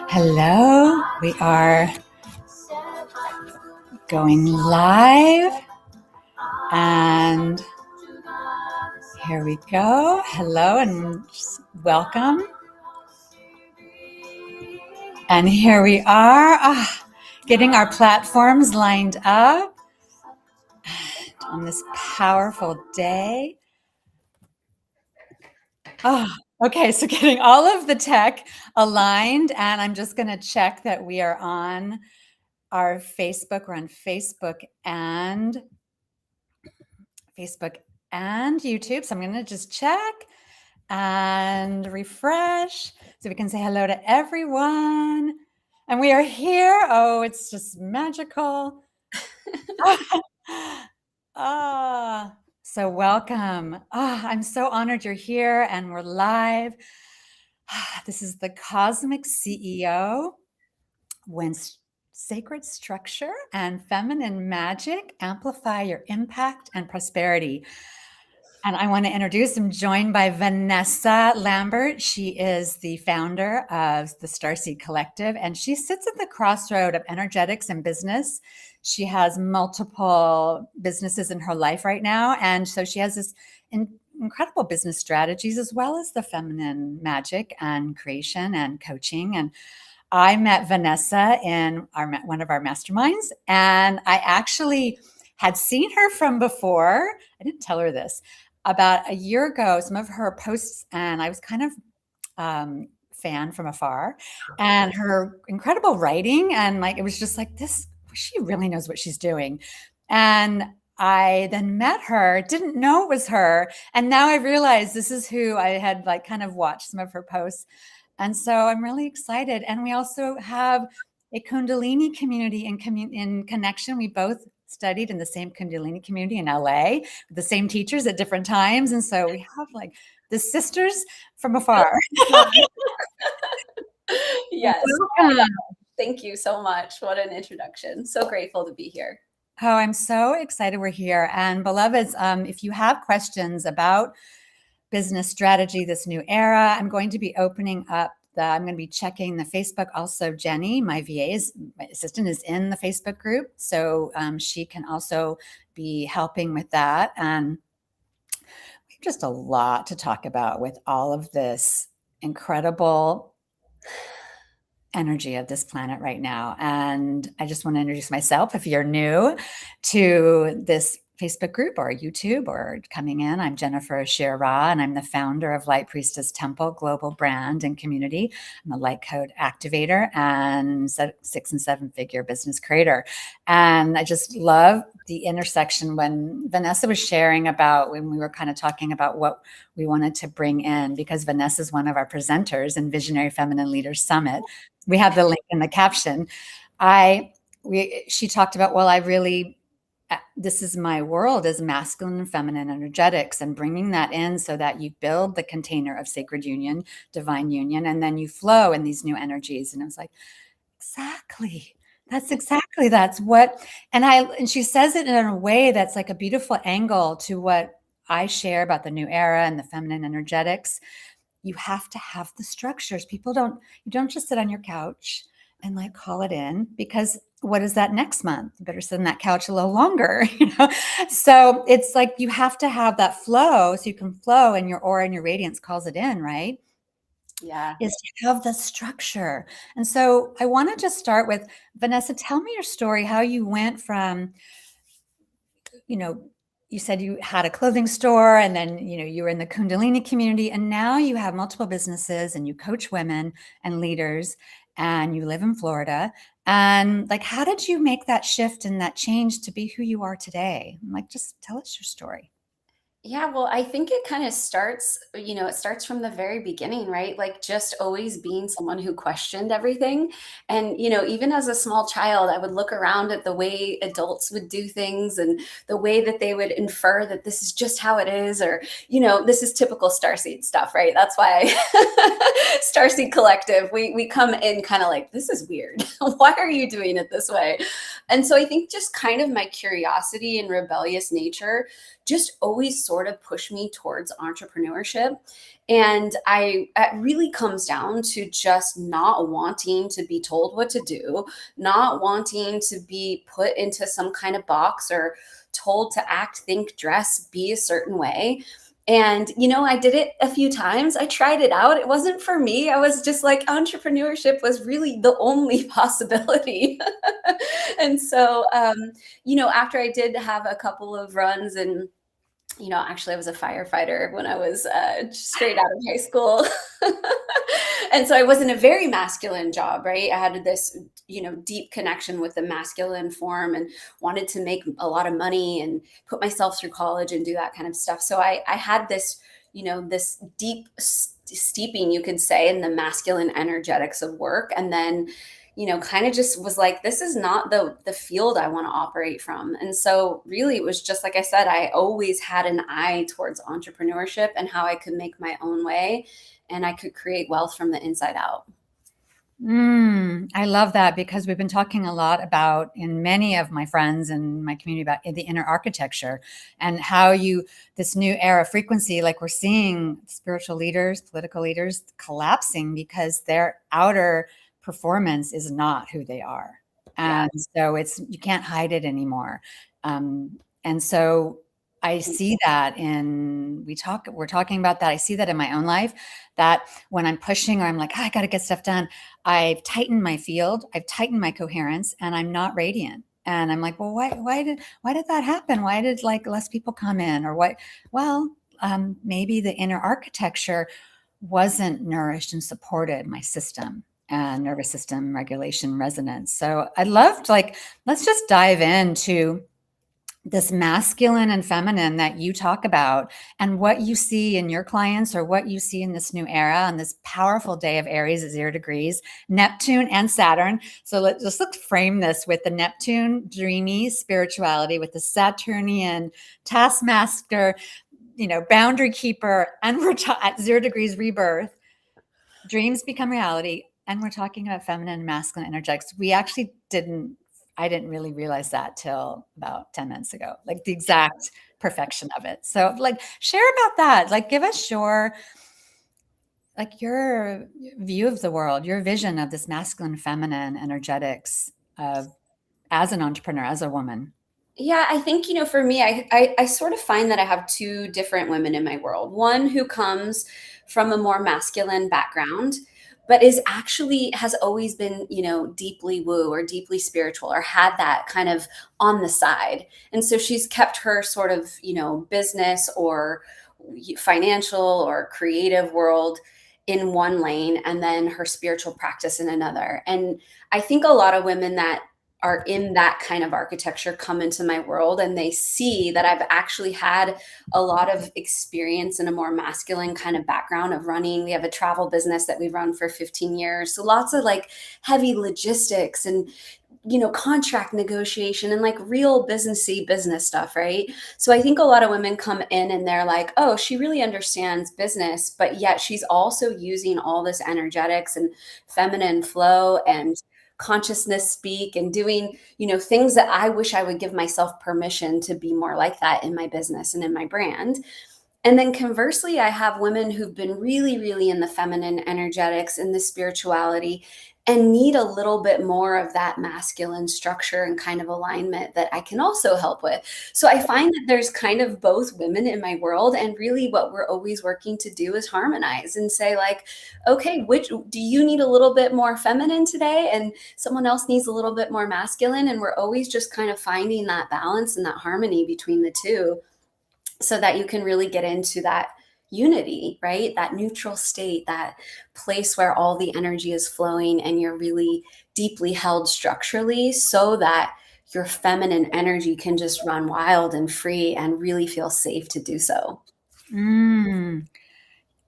Hello, we are going live, and here we go. Hello and welcome. And here we are, getting our platforms lined up on this powerful day. Okay, so getting all of the tech aligned, and I'm just going to check that we are on our Facebook. We're on Facebook and YouTube. So I'm going to just check and refresh so we can say hello to everyone. And we are here. Oh, it's just magical. So welcome. I'm so honored you're here and we're live. This is the Cosmic CEO, when sacred structure and feminine magic amplify your impact and prosperity. And I want to introduce, I'm joined by Vanessa Lambert. She is the founder of the Starseed Collective, and she sits at the crossroad of energetics and business. She has multiple businesses in her life right now. And so she has this incredible business strategies, as well as the feminine magic and creation and coaching. And I met Vanessa in one of our masterminds, and I actually had seen her from before. I didn't tell her this. About a year ago, some of her posts, and I was kind of fan from afar, and her incredible writing, and like it was just like this. She really knows what she's doing. And I then met her, didn't know it was her, and now I realized this is who I had like kind of watched some of her posts. And so I'm really excited. And we also have a Kundalini community in connection. We both studied in the same Kundalini community in LA, with the same teachers at different times. And so we have like the sisters from afar. Yes. Thank you so much. What an introduction. So grateful to be here. Oh, I'm so excited we're here. And beloveds, if you have questions about business strategy, this new era, I'm going to be opening up I'm going to be checking the Facebook. Also, Jenny, my VA, my assistant, is in the Facebook group. So she can also be helping with that. And we have just a lot to talk about with all of this incredible energy of this planet right now. And I just want to introduce myself. If you're new to this Facebook group or YouTube or coming in, I'm Jennifer Ashira, and I'm the founder of Light Priestess Temple Global Brand and Community. I'm a light code activator and 6 and 7 figure business creator. And I just love the intersection when Vanessa was sharing about, when we were kind of talking about what we wanted to bring in, because Vanessa is one of our presenters in Visionary Feminine Leaders Summit. We have the link in the caption. She talked about, this is my world as masculine and feminine energetics, and bringing that in so that you build the container of sacred union, divine union, and then you flow in these new energies. And I was like, exactly. That's what, and she says it in a way that's like a beautiful angle to what I share about the new era and the feminine energetics. You have to have the structures. You don't just sit on your couch and like call it in, because what is that next month? You better sit on that couch a little longer, So it's like you have to have that flow so you can flow, and your aura and your radiance calls it in, right? Yeah. Is to have the structure. And so I want to just start with, Vanessa, tell me your story, how you went from, you said you had a clothing store, and then, you were in the Kundalini community, and now you have multiple businesses and you coach women and leaders, and you live in Florida. And like, how did you make that shift and that change to be who you are today? Like, just tell us your story. Yeah, well, I think it kind of starts, it starts from the very beginning, right? Like just always being someone who questioned everything. And, even as a small child, I would look around at the way adults would do things and the way that they would infer that this is just how it is, or, this is typical Starseed stuff, right? That's why Starseed Collective, we come in kind of like, this is weird. Why are you doing it this way? And so I think just kind of my curiosity and rebellious nature just always sort of pushed me towards entrepreneurship. And it really comes down to just not wanting to be told what to do, not wanting to be put into some kind of box or told to act, think, dress, be a certain way. And, I did it a few times. I tried it out. It wasn't for me. I was just like, entrepreneurship was really the only possibility. And so, after I did have a couple of runs and actually, I was a firefighter when I was straight out of high school. And so I was in a very masculine job, right? I had this, deep connection with the masculine form and wanted to make a lot of money and put myself through college and do that kind of stuff. So I had this, this deep steeping, you could say, in the masculine energetics of work. And then kind of just was like, this is not the field I want to operate from. And so really it was just, like I said, I always had an eye towards entrepreneurship and how I could make my own way and I could create wealth from the inside out. I love that, because we've been talking a lot about, in many of my friends and my community, about the inner architecture and how this new era frequency, like we're seeing spiritual leaders, political leaders collapsing because their outer performance is not who they are. And so you can't hide it anymore. And so I see that we're talking about that. I see that in my own life, that when I'm pushing or I'm like, I got to get stuff done, I've tightened my field, I've tightened my coherence, and I'm not radiant. And I'm like, well, why did that happen? Why did like less people come in, or what? Well, maybe the inner architecture wasn't nourished and supported my system and nervous system regulation resonance. So I'd love to, let's just dive into this masculine and feminine that you talk about, and what you see in your clients, or what you see in this new era on this powerful day of Aries at 0 degrees, Neptune and Saturn. So let's frame this with the Neptune dreamy spirituality, with the Saturnian taskmaster, boundary keeper, and we're at 0 degrees rebirth. Dreams become reality. And we're talking about feminine and masculine energetics. I didn't really realize that till about 10 minutes ago, like the exact perfection of it. So share about that. Give us your view of the world, your vision of this masculine, feminine energetics as an entrepreneur, as a woman. Yeah, I think, for me, I sort of find that I have two different women in my world. One who comes from a more masculine background, but has always been, deeply woo or deeply spiritual, or had that kind of on the side. And so she's kept her sort of, business or financial or creative world in one lane, and then her spiritual practice in another. And I think a lot of women that are in that kind of architecture come into my world, and they see that I've actually had a lot of experience in a more masculine kind of background of running. We have a travel business that we've run for 15 years. So lots of heavy logistics and, contract negotiation and real businessy business stuff, right? So I think a lot of women come in and they're like, oh, she really understands business, but yet she's also using all this energetics and feminine flow and consciousness speak and doing, things that I wish I would give myself permission to be more like that in my business and in my brand. And then conversely, I have women who've been really, really in the feminine energetics and the spirituality, and need a little bit more of that masculine structure and kind of alignment that I can also help with. So I find that there's kind of both women in my world. And really what we're always working to do is harmonize and say okay, which do you need a little bit more feminine today? And someone else needs a little bit more masculine. And we're always just kind of finding that balance and that harmony between the two, so that you can really get into that unity, right? That neutral state, that place where all the energy is flowing and you're really deeply held structurally, so that your feminine energy can just run wild and free and really feel safe to do so.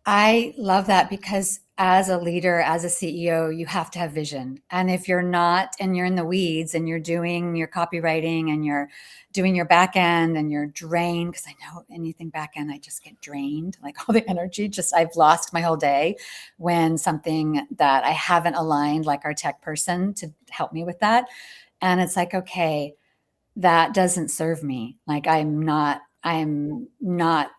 I love that, because as a leader, as a CEO, you have to have vision. And if you're not, and you're in the weeds and you're doing your copywriting and you're doing your back end and you're drained, because I know anything back end, I just get drained, all the energy, I've lost my whole day when something that I haven't aligned, like our tech person to help me with that. And it's okay, that doesn't serve me. I'm not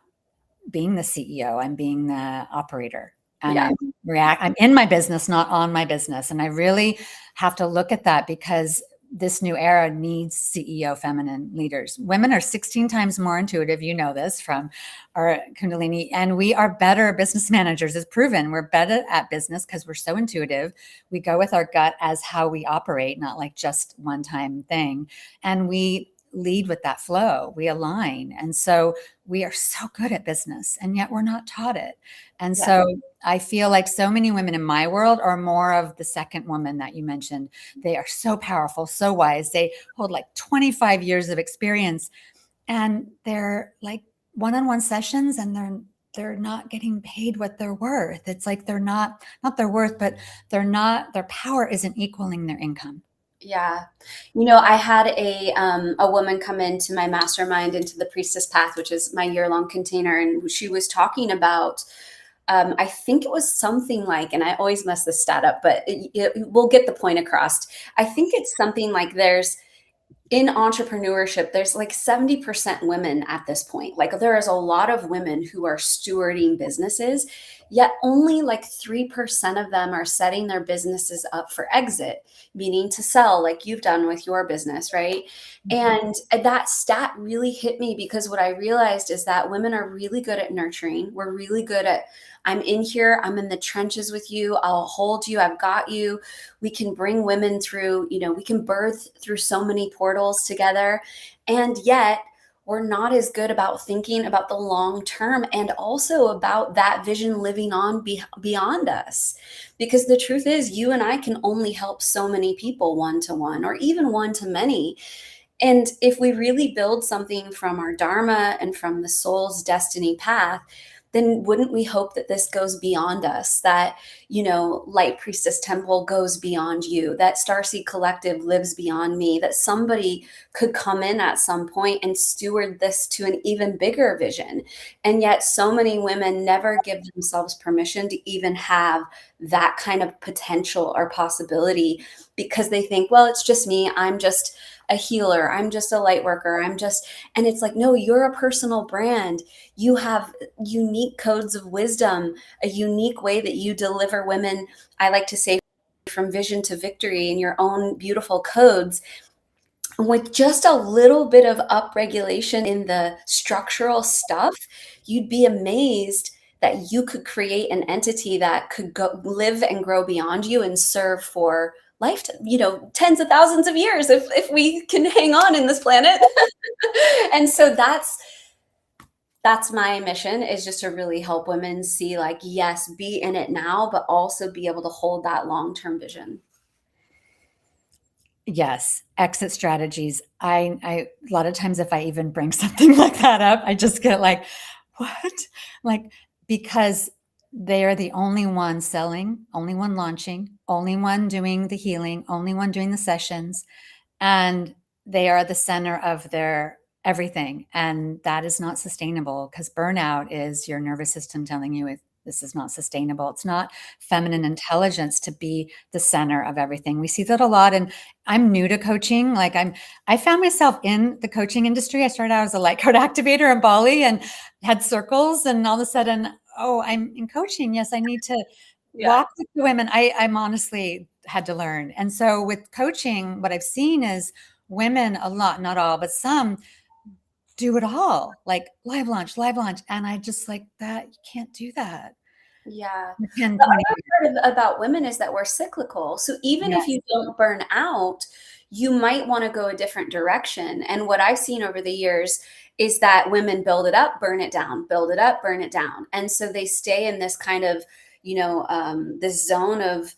being the CEO, I'm being the operator. And Yeah. I'm in my business, not on my business. And I really have to look at that because this new era needs CEO feminine leaders. Women are 16 times more intuitive. You know this from our Kundalini, and we are better business managers. It's proven we're better at business because we're so intuitive. We go with our gut as how we operate, not like just one time thing. And we lead with that flow. We align. And so we are so good at business, and yet we're not taught it. And Yeah. so I feel like so many women in my world are more of the second woman that you mentioned. They are so powerful, so wise. They hold like 25 years of experience, and they're like one-on-one sessions, and they're not getting paid what they're worth. It's like they're not their worth, but their power isn't equaling their income. Yeah. I had a woman come into my mastermind, into the Priestess Path, which is my year-long container, and she was talking about, I think it was something like, and I always mess this stat up, but we'll get the point across. I think it's something like in entrepreneurship, there's like 70% women at this point. Like there is a lot of women who are stewarding businesses, yet only like 3% of them are setting their businesses up for exit, meaning to sell, like you've done with your business, right? And that stat really hit me because what I realized is that women are really good at nurturing. We're really good at, I'm in here, I'm in the trenches with you, I'll hold you, I've got you. We can bring women through, we can birth through so many portals together. And yet we're not as good about thinking about the long term and also about that vision living on beyond us. Because the truth is, you and I can only help so many people one-to-one or even one-to-many. And if we really build something from our dharma and from the soul's destiny path, then wouldn't we hope that this goes beyond us, that, Light Priestess Temple goes beyond you, that Starseed Collective lives beyond me, that somebody could come in at some point and steward this to an even bigger vision. And yet so many women never give themselves permission to even have that kind of potential or possibility because they think, well, it's just me. I'm just a healer. I'm just a light worker. And it's like, no, you're a personal brand. You have unique codes of wisdom, a unique way that you deliver women. I like to say from vision to victory in your own beautiful codes. With just a little bit of upregulation in the structural stuff, you'd be amazed that you could create an entity that could go live and grow beyond you and serve for tens of thousands of years if we can hang on in this planet. And so that's my mission, is just to really help women see, like, yes, be in it now, but also be able to hold that long-term vision. Yes, exit strategies. I a lot of times if I even bring something like that up, I just get like, what? Like, because they are the only one selling, only one launching, only one doing the healing, only one doing the sessions, and they are the center of their everything. And that is not sustainable because burnout is your nervous system telling you this is not sustainable. It's not feminine intelligence to be the center of everything. We see that a lot. And I'm new to coaching. I found myself in the coaching industry. I started out as a light code activator in Bali and had circles. And all of a sudden, oh, I'm in coaching. Yes, I need to walk with the women. I'm honestly had to learn. And so with coaching, what I've seen is women, a lot, not all, but some do it all, like live launch. And I just like that. You can't do that. Yeah. You can The 20 other part about women is that we're cyclical. So even years. if you don't burn out, you might want to go a different direction. And what I've seen over the years is that women build it up, burn it down, build it up, burn it down. And so they stay in this kind of, this zone of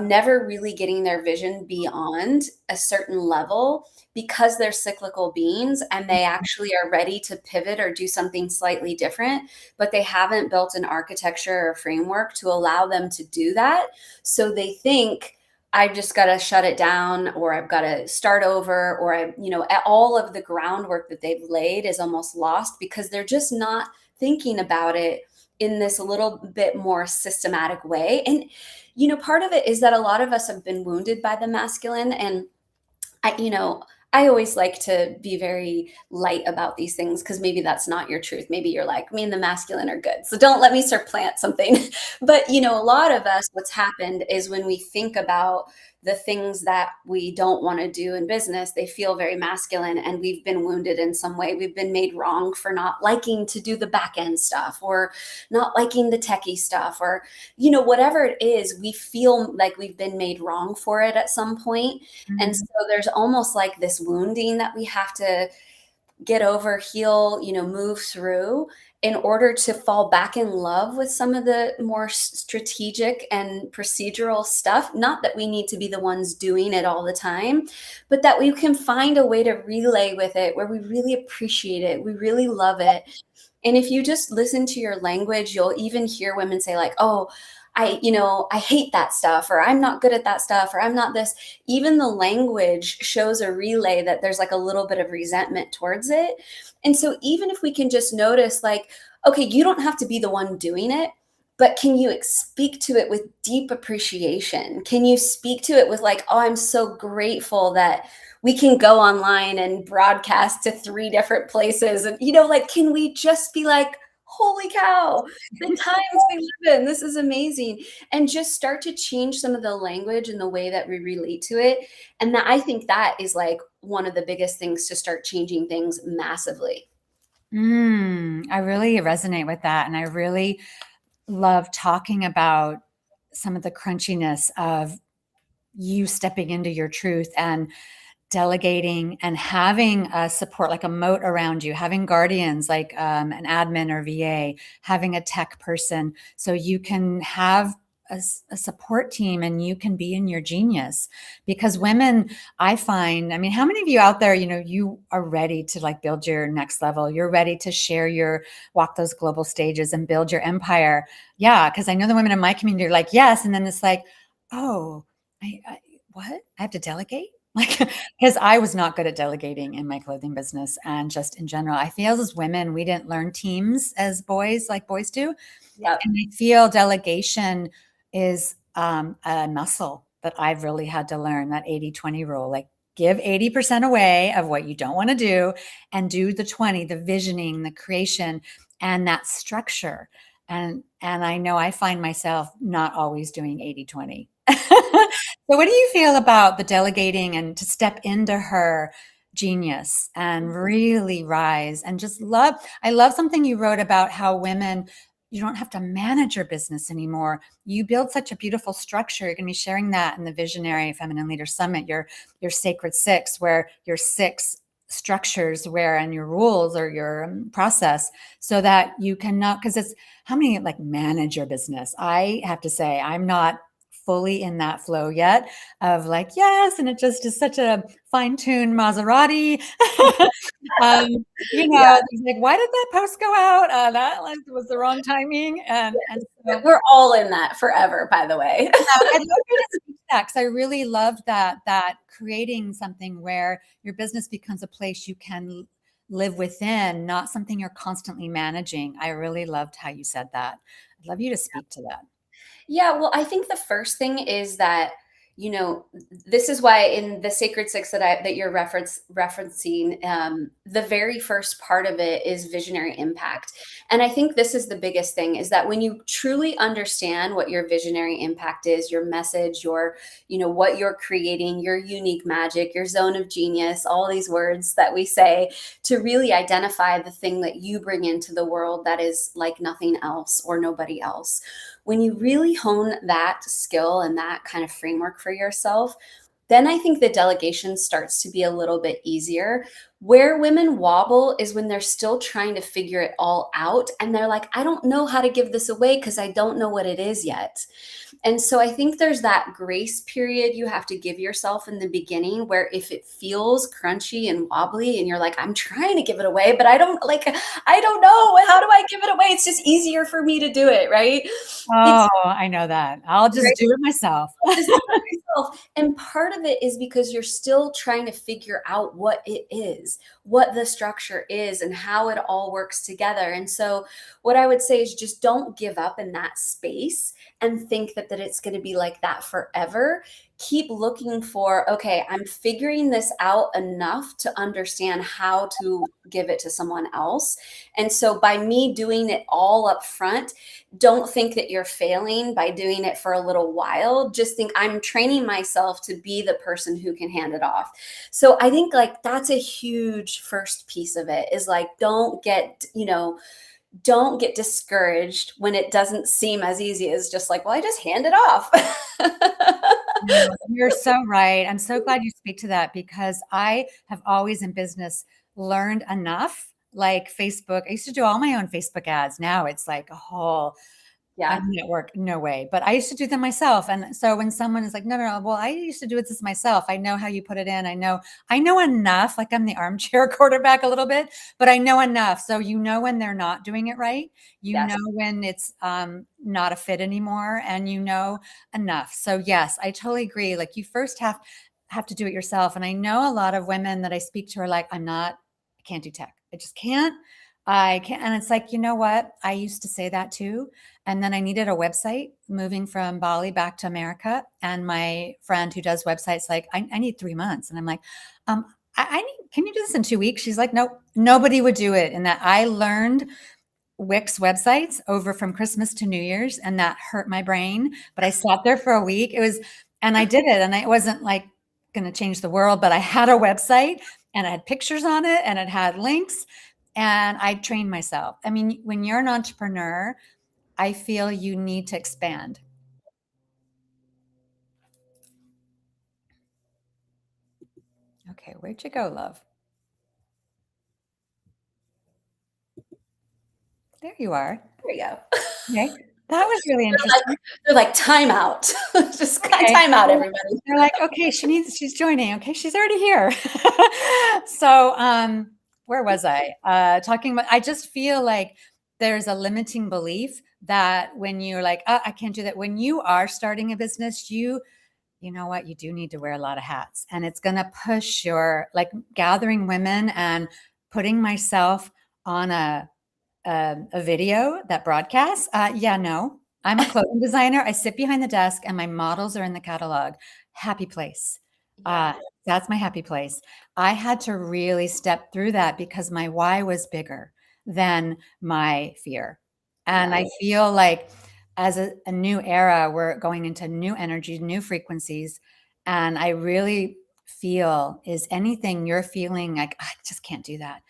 never really getting their vision beyond a certain level because they're cyclical beings and they actually are ready to pivot or do something slightly different, but they haven't built an architecture or framework to allow them to do that. So they think, I've just got to shut it down, or I've got to start over, or all of the groundwork that they've laid is almost lost because they're just not thinking about it in this a little bit more systematic way. And, part of it is that a lot of us have been wounded by the masculine. And I always like to be very light about these things because maybe that's not your truth. Maybe you're like, me and the masculine are good. So don't let me supplant something. But, a lot of us, what's happened is when we think about the things that we don't want to do in business, they feel very masculine, and we've been wounded in some way. We've been made wrong for not liking to do the back end stuff, or not liking the techie stuff, or, whatever it is, we feel like we've been made wrong for it at some point. And so there's almost like this wounding that we have to get over, heal, move through in order to fall back in love with some of the more strategic and procedural stuff. Not that we need to be the ones doing it all the time, but that we can find a way to relay with it where we really appreciate it, we really love it. And if you just listen to your language, you'll even hear women say like, oh, I hate that stuff, or I'm not good at that stuff, or I'm not this. Even the language shows a relay that there's like a little bit of resentment towards it. And so even if we can just notice like, okay, you don't have to be the one doing it, but can you speak to it with deep appreciation? Can you speak to it with like, oh, I'm so grateful that we can go online and broadcast to 3 different places. And, like, can we just be like, holy cow, the times we live in, this is amazing. And just start to change some of the language and the way that we relate to it. And I think that is like one of the biggest things to start changing things massively. I really resonate with that. And I really love talking about some of the crunchiness of you stepping into your truth and delegating and having a support, like a moat around you, having guardians like an admin or VA, having a tech person, so you can have a support team and you can be in your genius. Because women, I find, I mean, how many of you out there, you are ready to like build your next level? You're ready to share walk those global stages and build your empire. Yeah. Cause I know the women in my community are like, yes. And then it's like, oh, what? I have to delegate? Like, because I was not good at delegating in my clothing business and just in general. I feel as women, we didn't learn teams as boys like boys do. Yep. And I feel delegation is a muscle that I've really had to learn, that 80-20 rule. Like, give 80% away of what you don't want to do and do the 20, the visioning, the creation, and that structure. And I know I find myself not always doing 80-20. So what do you feel about the delegating and to step into her genius and really rise and just love? I love something you wrote about how women, you don't have to manage your business anymore. You build such a beautiful structure. You're going to be sharing that in the Visionary Feminine Leader Summit, your Sacred Six, where your 6 structures where and your rules or your process, so that you cannot, because it's how many like manage your business. I have to say I'm not fully in that flow yet of like, yes, and it just is such a fine-tuned Maserati. Yeah. Like, why did that post go out? That like was the wrong timing. And so, We're all in that forever, by the way. I'd love you to speak to that, because I really love that creating something where your business becomes a place you can live within, not something you're constantly managing. I really loved how you said that. I'd love you to speak to that. Yeah, well, I think the first thing is that, this is why in the Sacred Six that you're referencing, the very first part of it is visionary impact. And I think this is the biggest thing, is that when you truly understand what your visionary impact is, your message, what you're creating, your unique magic, your zone of genius, all these words that we say, to really identify the thing that you bring into the world that is like nothing else or nobody else. When you really hone that skill and that kind of framework for yourself, then I think the delegation starts to be a little bit easier. Where women wobble is when they're still trying to figure it all out. And they're like, I don't know how to give this away because I don't know what it is yet. And so I think there's that grace period you have to give yourself in the beginning, where if it feels crunchy and wobbly and you're like, I'm trying to give it away, but I don't know. How do I give it away? It's just easier for me to do it, right? Oh, I know that. I'll just do it myself. Just do it yourself. And part of it is because you're still trying to figure out what it is, what the structure is, and how it all works together. And so what I would say is just don't give up in that space and think that it's going to be like that forever. keep looking for, okay, I'm figuring this out enough to understand how to give it to someone else. And so by me doing it all up front, don't think that you're failing by doing it for a little while. Just think I'm training myself to be the person who can hand it off. So I think like that's a huge first piece of it, is like, don't get discouraged when it doesn't seem as easy as just like, well, I just hand it off. No, you're so right. I'm so glad you speak to that, because I have always in business learned enough, like Facebook. I used to do all my own Facebook ads. Now it's like a whole Yeah. network, no way. But I used to do them myself. And so when someone is like, no, no, no, well, I used to do it this myself. I know how you put it in. I know enough. Like I'm the armchair quarterback a little bit, but I know enough. So you know when they're not doing it right. You Yes. know when it's not a fit anymore, and you know enough. So yes, I totally agree. Like you first have to do it yourself. And I know a lot of women that I speak to are like, I can't do tech. I just can't. I can't. And it's like, you know what? I used to say that too. And then I needed a website moving from Bali back to America. And my friend who does websites, like, I need 3 months. And I'm like, can you do this in 2 weeks? She's like, nope, nobody would do it. And that I learned Wix websites over from Christmas to New Year's, and that hurt my brain. But I sat there for a week. And I did it. And it wasn't like going to change the world, but I had a website and I had pictures on it and it had links, and I trained myself. I mean, when you're an entrepreneur, I feel you need to expand. Okay, where'd you go, love? There you are. There you go. Okay. That was really interesting. They're like, time out. Just Okay. time out, everybody. They're like, okay, she's joining. Okay, she's already here. So where was I? Talking about, I just feel like there's a limiting belief that when you're like, oh, I can't do that. When you are starting a business, you know what, you do need to wear a lot of hats, and it's going to push your, like, gathering women and putting myself on a video that broadcasts. Yeah, no, I'm a clothing designer. I sit behind the desk and my models are in the catalog. Happy place. Yeah. That's my happy place. I had to really step through that because my why was bigger than my fear. And Yeah. I feel like as a new era, we're going into new energies, new frequencies. And I really feel, is anything you're feeling like, I just can't do that?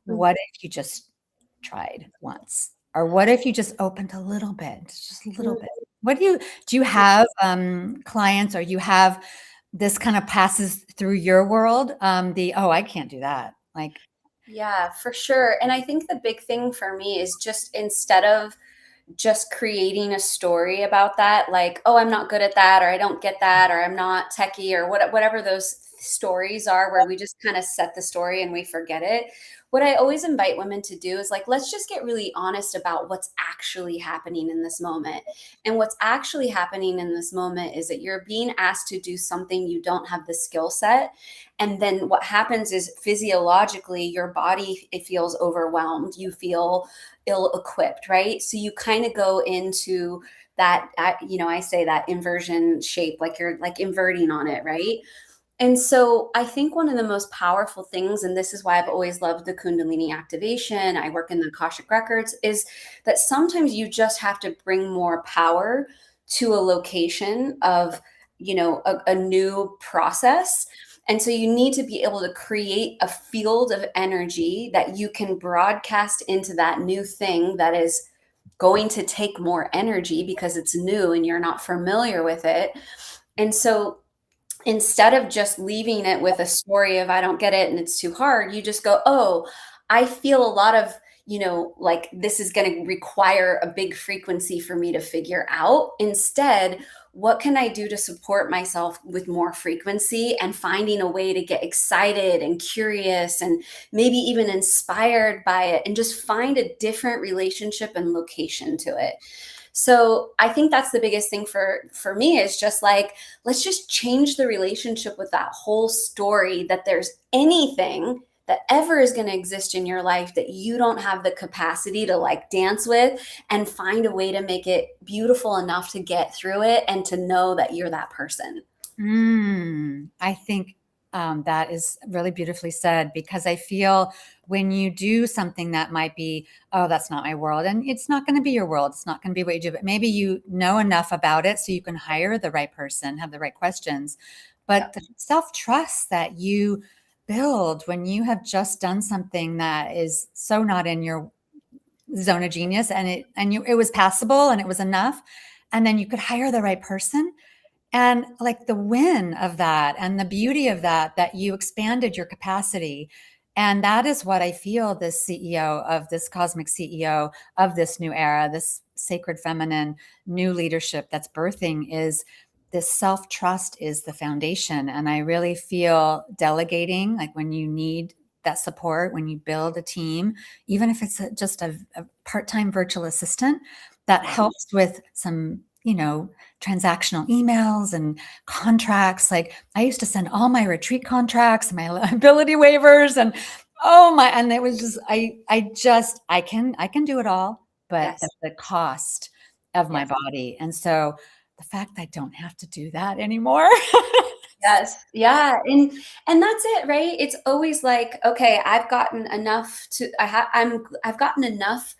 Mm. What if you just tried once? Or what if you just opened a little bit, just a little bit? What do you have clients, or you have this kind of passes through your world? Oh, I can't do that. Like, Yeah, for sure. And I think the big thing for me is just, instead of just creating a story about that, like, oh, I'm not good at that, or I don't get that, or I'm not techie, or whatever those stories are, where we just kind of set the story and we forget it. What I always invite women to do is like, let's just get really honest about what's actually happening in this moment. And what's actually happening in this moment is that you're being asked to do something you don't have the skill set. And then what happens is, physiologically, your body, it feels overwhelmed. You feel ill-equipped, right? So you kind of go into that, I say that inversion shape, like you're like inverting on it, right? And so I think one of the most powerful things, and this is why I've always loved the Kundalini activation, I work in the Akashic Records, is that sometimes you just have to bring more power to a location of, a new process. And so you need to be able to create a field of energy that you can broadcast into that new thing that is going to take more energy because it's new and you're not familiar with it. And so instead of just leaving it with a story of, I don't get it and it's too hard, you just go, oh, I feel a lot of, like, this is going to require a big frequency for me to figure out. Instead, what can I do to support myself with more frequency, and finding a way to get excited and curious and maybe even inspired by it, and just find a different relationship and location to it. So I think that's the biggest thing for me, is just like, let's just change the relationship with that whole story, that there's anything that ever is going to exist in your life that you don't have the capacity to like dance with, and find a way to make it beautiful enough to get through it and to know that you're that person. I think that is really beautifully said, because I feel when you do something that might be, oh, that's not my world, and it's not going to be your world, it's not going to be what you do, but maybe you know enough about it so you can hire the right person, have the right questions. But Yeah. the self trust that you build when you have just done something that is so not in your zone of genius, and it was passable and it was enough, and then you could hire the right person, and like the win of that and the beauty of that, that you expanded your capacity. And that is what I feel this CEO of this cosmic CEO of this new era, this sacred feminine new leadership that's birthing, is this self trust is the foundation. And I really feel delegating, like when you need that support, when you build a team, even if it's just a part time virtual assistant that Yeah. helps with some, transactional emails and contracts. Like I used to send all my retreat contracts, my liability waivers, and oh my, and it was just, I can do it all, but Yes. at the cost of my Yes. body. And so the fact that I don't have to do that anymore. Yes. Yeah. And that's it, right? It's always like, okay, I've gotten enough to I've gotten enough,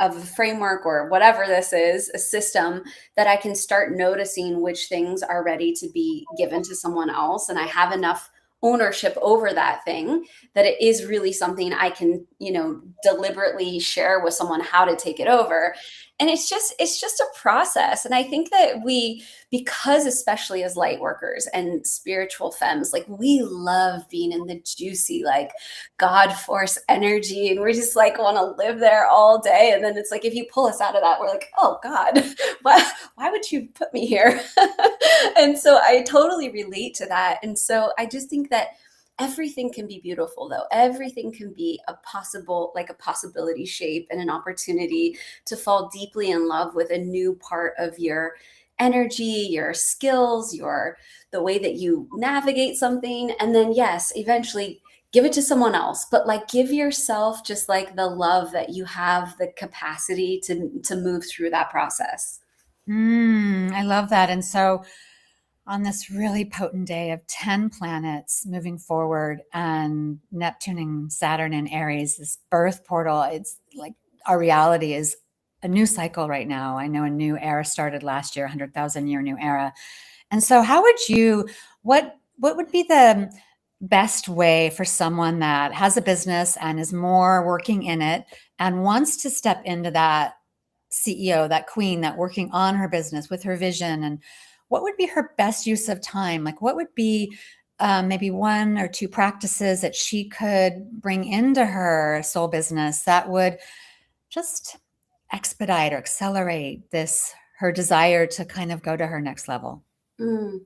of a framework or whatever this is, a system that I can start noticing which things are ready to be given to someone else. And I have enough ownership over that thing that it is really something I can, deliberately share with someone how to take it over. And it's just a process. And I think that because especially as light workers and spiritual femmes, like we love being in the juicy, like God force energy, and we're just like want to live there all day. And then it's like if you pull us out of that, we're like, oh God, why would you put me here? And so I totally relate to that. And so I just think that everything can be beautiful, though. Everything can be like a possibility shape and an opportunity to fall deeply in love with a new part of your energy, your skills, the way that you navigate something. And then yes, eventually give it to someone else, but like give yourself just like the love that you have the capacity to move through that process. I love that. And so on this really potent day of 10 planets moving forward and Neptune and Saturn and Aries, this birth portal, it's like our reality is a new cycle right now. I know a new era started last year, 100,000 year new era. And so how would you, what would be the best way for someone that has a business and is more working in it and wants to step into that CEO, that queen, that working on her business with her vision, and what would be her best use of time? Like, what would be maybe one or two practices that she could bring into her soul business that would just expedite or accelerate this, her desire to kind of go to her next level? Mm.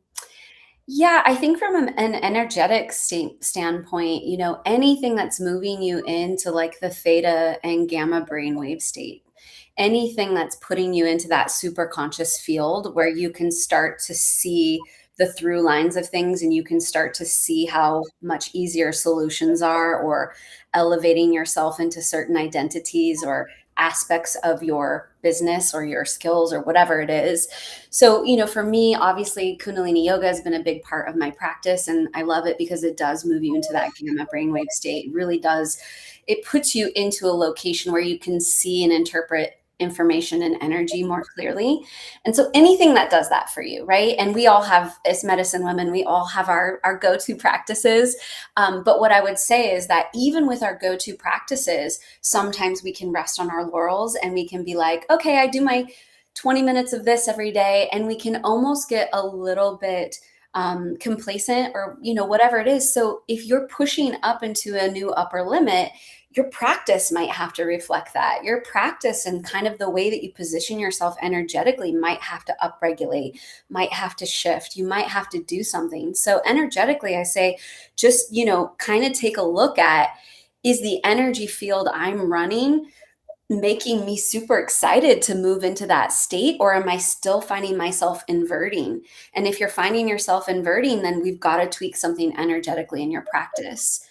Yeah, I think from an energetic standpoint, anything that's moving you into like the theta and gamma brainwave state, anything that's putting you into that super conscious field where you can start to see the through lines of things and you can start to see how much easier solutions are, or elevating yourself into certain identities or aspects of your business or your skills or whatever it is. So, for me, obviously, Kundalini yoga has been a big part of my practice, and I love it because it does move you into that gamma brainwave state. It really does. It puts you into a location where you can see and interpret information and energy more clearly. And so anything that does that for you, right? And we all have, as medicine women, we all have our go-to practices. But what I would say is that even with our go-to practices, sometimes we can rest on our laurels and we can be like, okay, I do my 20 minutes of this every day. And we can almost get a little bit complacent, or, whatever it is. So if you're pushing up into a new upper limit, your practice might have to reflect that. Your practice and kind of the way that you position yourself energetically might have to upregulate, might have to shift. You might have to do something. So energetically, I say, just, kind of take a look at, is the energy field I'm running making me super excited to move into that state, or am I still finding myself inverting? And if you're finding yourself inverting, then we've got to tweak something energetically in your practice.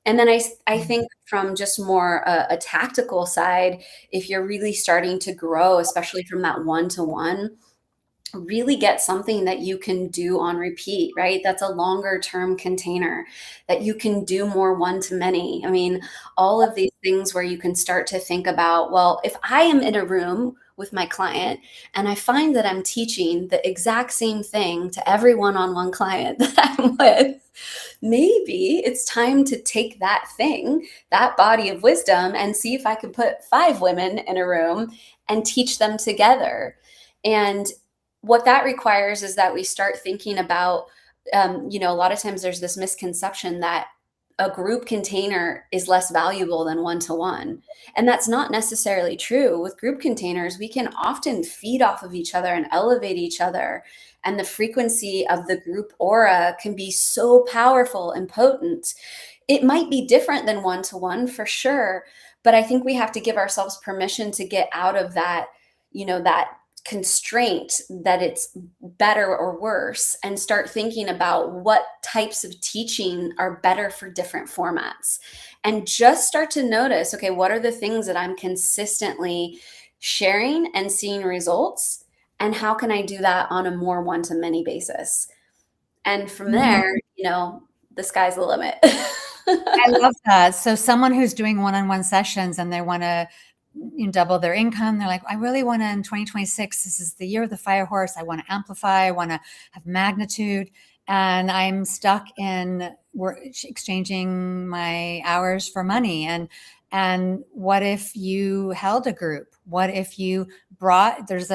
And then I think from just more a tactical side, if you're really starting to grow, especially from that one-to-one, really get something that you can do on repeat, right? That's a longer term container that you can do more one to many. I mean, all of these things where you can start to think about, well, if I am in a room with my client and I find that I'm teaching the exact same thing to every one-on-one client that I'm with, maybe it's time to take that thing, that body of wisdom, and see if I could put 5 women in a room and teach them together. And what that requires is that we start thinking about, a lot of times there's this misconception that a group container is less valuable than one-to-one. And that's not necessarily true. With group containers, we can often feed off of each other and elevate each other. And the frequency of the group aura can be so powerful and potent. It might be different than one-to-one for sure, but I think we have to give ourselves permission to get out of that, that constraint that it's better or worse, and start thinking about what types of teaching are better for different formats, and just start to notice, okay, what are the things that I'm consistently sharing and seeing results, and how can I do that on a more one-to-many basis? And from Mhm. there, the sky's the limit. I love that. So someone who's doing one-on-one sessions and they want to double their income, they're like, I really want to, in 2026, this is the year of the fire horse. I want to amplify. I want to have magnitude. And I'm stuck in exchanging my hours for money. And what if you held a group? What if you there's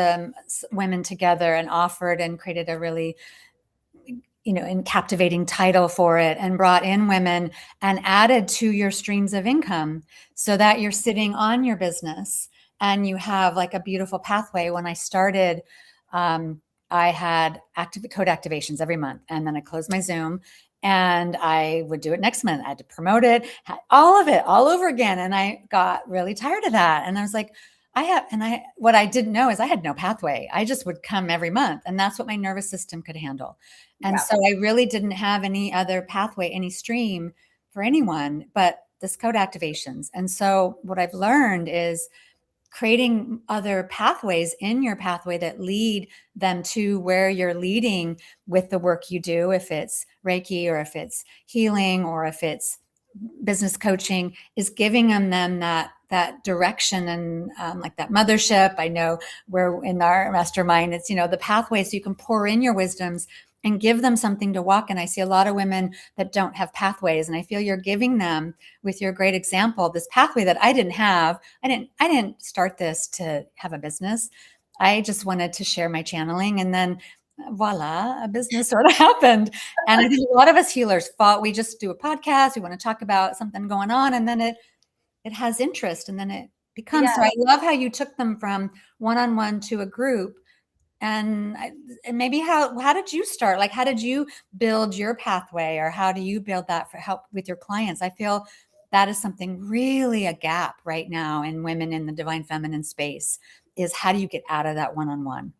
women together and offered and created a really and captivating title for it, and brought in women and added to your streams of income so that you're sitting on your business and you have like a beautiful pathway. When I started, I had code activations every month, and then I closed my Zoom and I would do it next month. I had to promote it, all of it all over again. And I got really tired of that. And I was like, what I didn't know is I had no pathway. I just would come every month, and that's what my nervous system could handle. And Yeah. so I really didn't have any other pathway, any stream for anyone but this code activations. And so what I've learned is creating other pathways in your pathway that lead them to where you're leading with the work you do, if it's Reiki or if it's healing or if it's business coaching, is giving them that direction and like that mothership. I know we're in our mastermind, it's the pathways so you can pour in your wisdoms and give them something to walk in. I see a lot of women that don't have pathways, and I feel you're giving them, with your great example, this pathway that I didn't have. I didn't start this to have a business. I just wanted to share my channeling, and then voila, a business sort of happened. And I think a lot of us healers we just do a podcast, we want to talk about something going on, and then it has interest, and then it becomes. Yeah. So I love how you took them from one-on-one to a group. And maybe how did you start? Like, how did you build your pathway, or how do you build that for help with your clients? I feel that is something really a gap right now in women in the divine feminine space, is how do you get out of that one-on-one?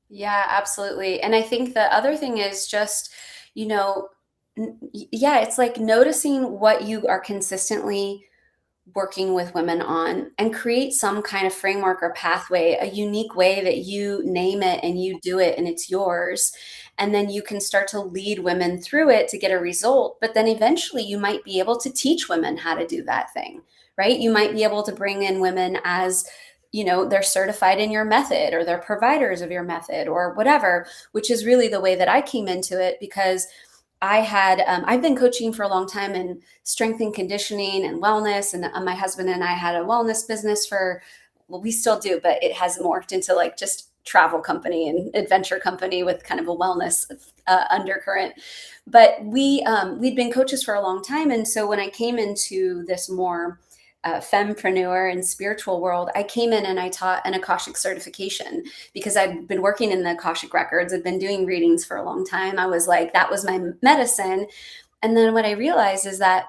Yeah, absolutely. And I think the other thing is just, you know, yeah, it's like noticing what you are consistently working with women on, and create some kind of framework or pathway, a unique way that you name it and you do it and it's yours. And then you can start to lead women through it to get a result. But then eventually you might be able to teach women how to do that thing, right? You might be able to bring in women as, they're certified in your method, or they're providers of your method, or whatever, which is really the way that I came into it, because I've been coaching for a long time in strength and conditioning and wellness. And my husband and I had a wellness business well, we still do, but it has morphed into like just travel company and adventure company with kind of a wellness undercurrent. But we'd been coaches for a long time. And so when I came into this more fempreneur and spiritual world, I came in and I taught an Akashic certification, because I'd been working in the Akashic records. I'd been doing readings for a long time. I was like, that was my medicine. And then what I realized is that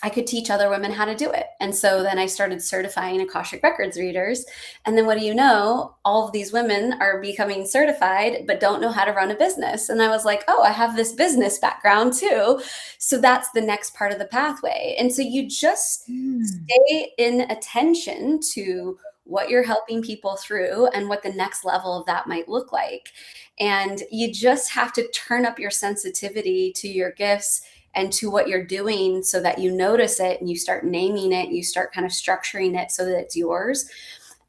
I could teach other women how to do it. And so then I started certifying Akashic Records readers. And then what do you know? All of these women are becoming certified, but don't know how to run a business. And I was like, oh, I have this business background too. So that's the next part of the pathway. And so you just stay in attention to what you're helping people through, and what the next level of that might look like. And you just have to turn up your sensitivity to your gifts and to what you're doing so that you notice it and you start naming it, you start kind of structuring it so that it's yours.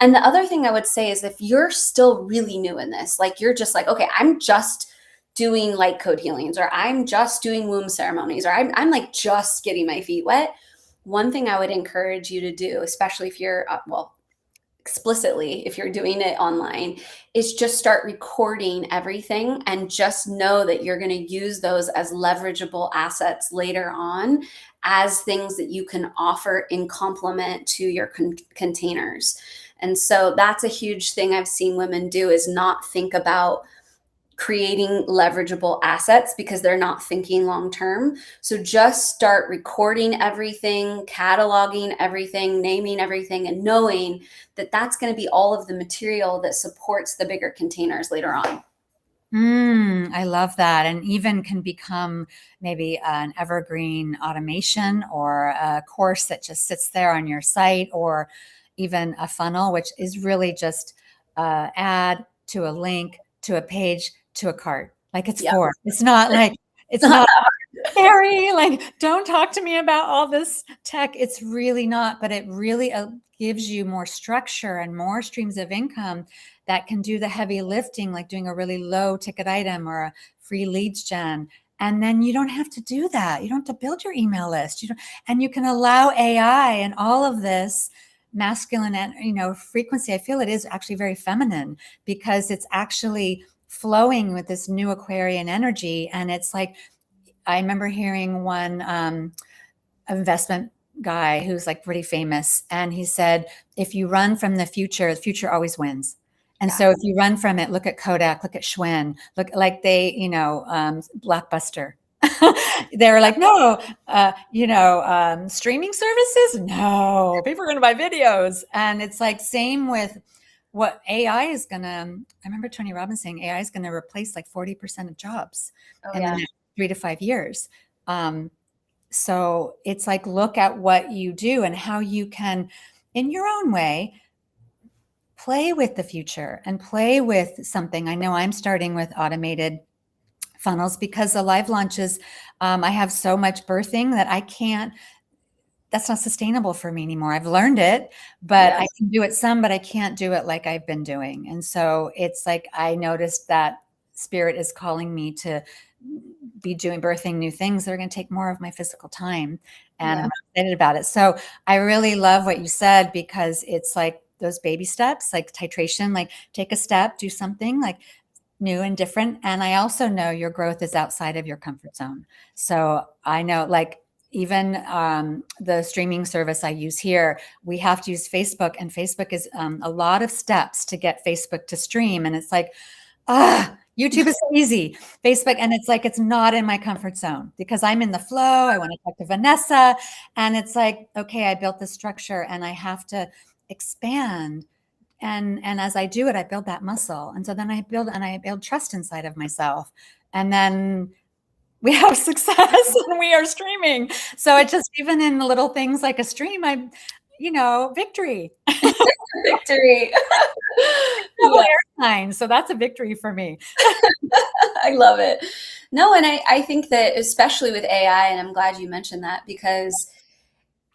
And the other thing I would say is if you're still really new in this, like you're just like, okay, I'm just doing light code healings, or I'm just doing womb ceremonies, or I'm like just getting my feet wet. One thing I would encourage you to do, especially if you're, well, explicitly, if you're doing it online, is just start recording everything and just know that you're going to use those as leverageable assets later on as things that you can offer in complement to your containers. And so that's a huge thing I've seen women do, is not think about creating leverageable assets because they're not thinking long term. So just start recording everything, cataloging everything, naming everything, and knowing that that's going to be all of the material that supports the bigger containers later on. I love that. And even can become maybe an evergreen automation or a course that just sits there on your site, or even a funnel, which is really just add to a link to a page to a cart. Like it's Yep. for, it's not like, it's Not not that scary. Like, don't talk to me about all this tech. It's really not, but it really gives you more structure and more streams of income that can do the heavy lifting, like doing a really low ticket item or a free leads gen. And then you don't have to do that. You don't have to build your email list. You don't, and you can allow AI and all of this masculine and, frequency. I feel it is actually very feminine because it's actually flowing with this new Aquarian energy. And it's like, I remember hearing one investment guy who's like pretty famous, and he said, if you run from the future always wins. And so if you run from it, look at Kodak, look at CEOWhen, look like they, Blockbuster. They were like, no, streaming services, no, people are going to buy videos. And it's like same with what AI is going to, I remember Tony Robbins saying AI is going to replace like 40% of jobs in the next 3 to 5 years. So it's like, look at what you do and how you can, in your own way, play with the future and play with something. I know I'm starting with automated funnels because the live launches, I have so much birthing that I can't, that's not sustainable for me anymore. I've learned it, but I can do it some, but I can't do it like I've been doing. And so it's like, I noticed that spirit is calling me to be doing birthing new things that are going to take more of my physical time. And I'm excited about it. So I really love what you said, because it's like those baby steps, like titration, like take a step, do something like new and different. And I also know your growth is outside of your comfort zone. So I know, like, even the streaming service I use here, we have to use Facebook, and Facebook is a lot of steps to get Facebook to stream. And it's like, YouTube is so easy, Facebook. And it's like, it's not in my comfort zone because I'm in the flow. I want to talk to Vanessa. And it's like, okay, I built this structure and I have to expand. And as I do it, I build that muscle. And so then I build trust inside of myself. And then we have success and we are streaming. So it just, even in the little things like a stream, victory. Victory. Airline. So that's a victory for me. I love it. No, and I think that especially with AI, and I'm glad you mentioned that, because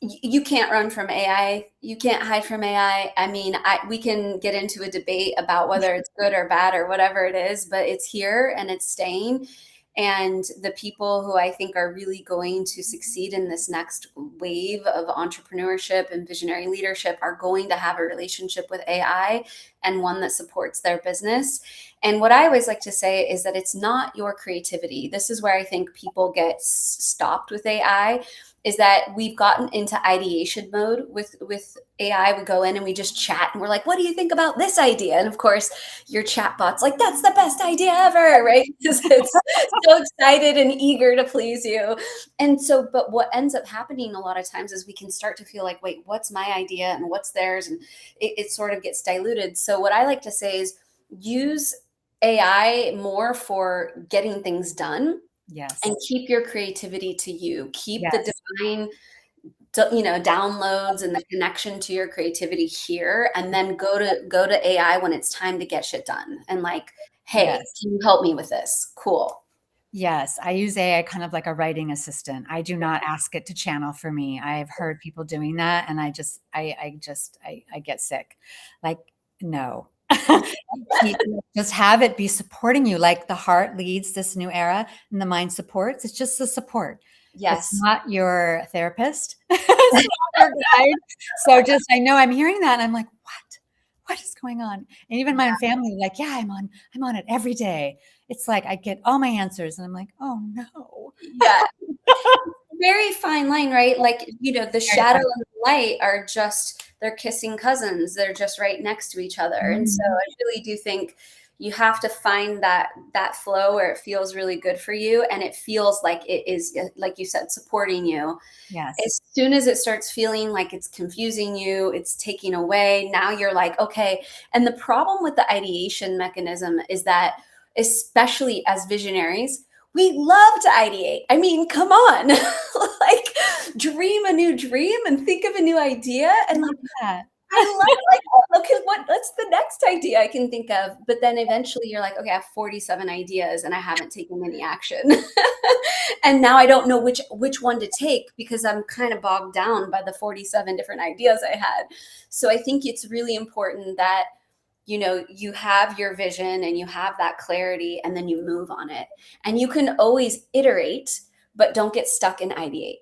you can't run from AI. You can't hide from AI. I mean, we can get into a debate about whether it's good or bad or whatever it is, but it's here and it's staying. And the people who I think are really going to succeed in this next wave of entrepreneurship and visionary leadership are going to have a relationship with AI, and one that supports their business. And what I always like to say is that it's not your creativity. This is where I think people get stopped with AI, is that we've gotten into ideation mode with AI. We go in and we just chat and we're like, what do you think about this idea? And of course, your chatbot's like, that's the best idea ever, right? Because it's so excited and eager to please you. And so, but what ends up happening a lot of times is we can start to feel like, wait, what's my idea and what's theirs? And it sort of gets diluted. So what I like to say is use AI more for getting things done. Yes. And keep your creativity to you. Keep the downloads and the connection to your creativity here, and then go to AI when it's time to get shit done. And like, hey, Yes. can you help me with this? Cool. Yes, I use AI kind of like a writing assistant. I do not ask it to channel for me. I've heard people doing that, and I get sick. Like, no. Just have it be supporting you. Like the heart leads this new era and the mind supports. It's just the support. It's Yes. not your therapist. It's not your guide. So just I know I'm hearing that and I'm like, what? What is going on? And even my own family, like, yeah, I'm on it every day. It's like I get all my answers and I'm like, oh no. Yeah. Very fine line, right? Like, the Very shadow fun. and the light are just, they're kissing cousins. They're just right next to each other. And so Mhm. I really do think you have to find that flow where it feels really good for you. And it feels like it is, like you said, supporting you. Yes. As soon as it starts feeling like it's confusing you, it's taking away, now you're like, okay. And the problem with the ideation mechanism is that, especially as visionaries, we love to ideate. I mean, come on. Like, dream a new dream and think of a new idea. I And like, love that. I love it. Like, okay, what's the next idea I can think of? But then eventually you're like, okay, I have 47 ideas and I haven't taken any action. And now I don't know which one to take because I'm kind of bogged down by the 47 different ideas I had. So I think it's really important that you have your vision and you have that clarity, and then you move on it. And you can always iterate, but don't get stuck in ideate.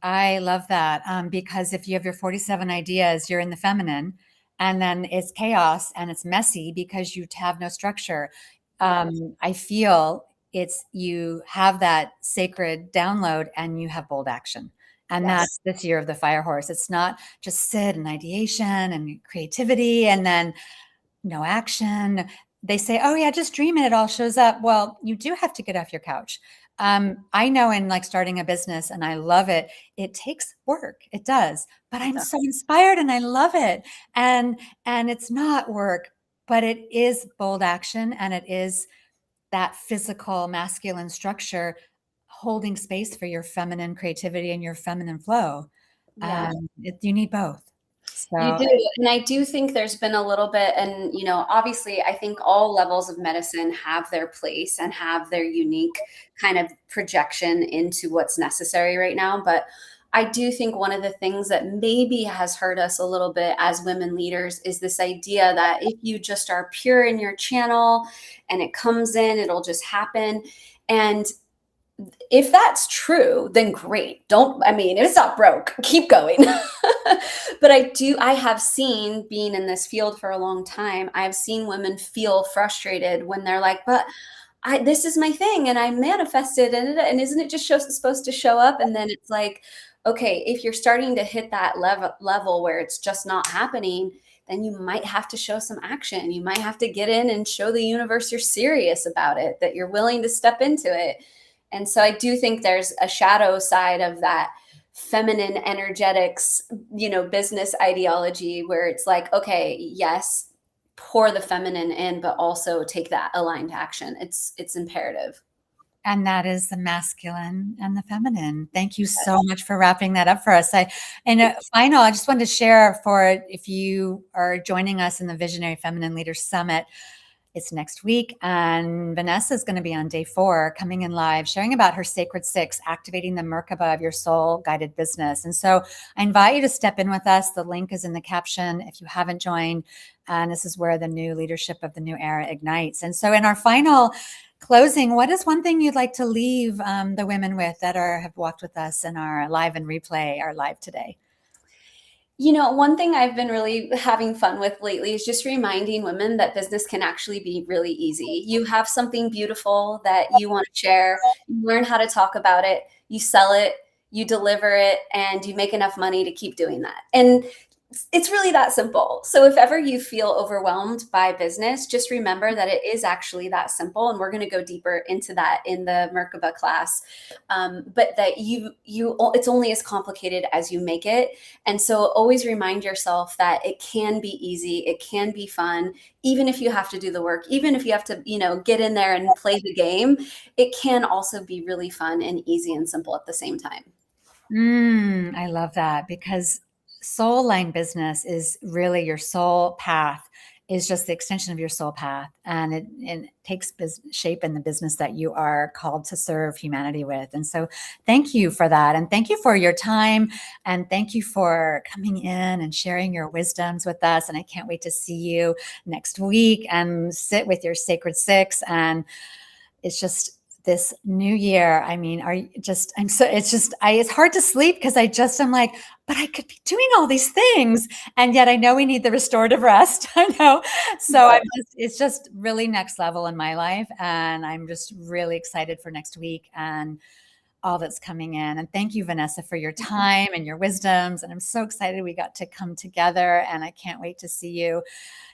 I love that, because if you have your 47 ideas, you're in the feminine, and then it's chaos and it's messy because you have no structure. Yes. I feel it's you have that sacred download and you have bold action. And Yes. that's this year of the fire horse. It's not just sit and ideation and creativity and then no action. They say, "Oh yeah, just dream it. It all shows up." Well, you do have to get off your couch. I know in like starting a business, and I love it. It takes work. It does, but I'm so inspired and I love it. And it's not work, but it is bold action, and it is that physical masculine structure holding space for your feminine creativity and your feminine flow. Yeah. You need both. You So do. And I do think there's been a little bit, and, obviously, I think all levels of medicine have their place and have their unique kind of projection into what's necessary right now. But I do think one of the things that maybe has hurt us a little bit as women leaders is this idea that if you just are pure in your channel and it comes in, it'll just happen. And if that's true, then great. I mean, if it's not broke, keep going. But I have seen, being in this field for a long time, I've seen women feel frustrated when they're like, but this is my thing and I manifested, and isn't it just supposed to show up? And then it's like, okay, if you're starting to hit that level where it's just not happening, then you might have to show some action. You might have to get in and show the universe you're serious about it, that you're willing to step into it. And so I do think there's a shadow side of that feminine energetics, business ideology where it's like, okay, yes, pour the feminine in, but also take that aligned action. It's imperative. and that is the masculine and the feminine. Thank you so much for wrapping that up for us. Final, I just wanted to share for if you are joining us in the Visionary Feminine Leaders Summit. It's next week, and Vanessa is going to be on day 4, coming in live, sharing about her Sacred 6, activating the Merkaba of your soul-guided business. And so I invite you to step in with us. The link is in the caption if you haven't joined, and this is where the new leadership of the new era ignites. And so in our final closing, what is one thing you'd like to leave the women with that have walked with us in our live and replay, our live today? One thing I've been really having fun with lately is just reminding women that business can actually be really easy. You have something beautiful that you want to share, you learn how to talk about it, you sell it, you deliver it, and you make enough money to keep doing that. And it's really that simple. So if ever you feel overwhelmed by business, just remember that it is actually that simple. And we're going to go deeper into that in the Merkaba class. But that it's only as complicated as you make it. And so always remind yourself that it can be easy. It can be fun. Even if you have to do the work, even if you have to, get in there and play the game, it can also be really fun and easy and simple at the same time. I love that, because soul line business is really your soul path, is just the extension of your soul path. And it takes shape in the business that you are called to serve humanity with. And so thank you for that. And thank you for your time. And thank you for coming in and sharing your wisdoms with us. And I can't wait to see you next week and sit with your sacred six. And it's just this new year. I mean, it's hard to sleep because I'm like, but I could be doing all these things. And yet I know we need the restorative rest. I know. So it's just really next level in my life. And I'm just really excited for next week and all that's coming in. And thank you, Vanessa, for your time and your wisdoms. And I'm so excited we got to come together, and I can't wait to see you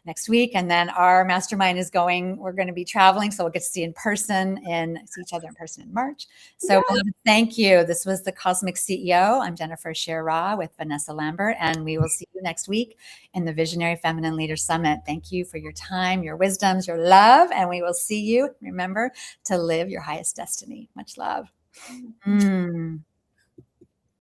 next week. And then our mastermind we're going to be traveling. So we'll get to see each other in person in March. So beloved, thank you. This was the Cosmic CEO. I'm Jennifer Ashira with Vanessa Lambert, and we will see you next week in the Visionary Feminine Leader Summit. Thank you for your time, your wisdoms, your love, and we will see you. Remember to live your highest destiny. Much love.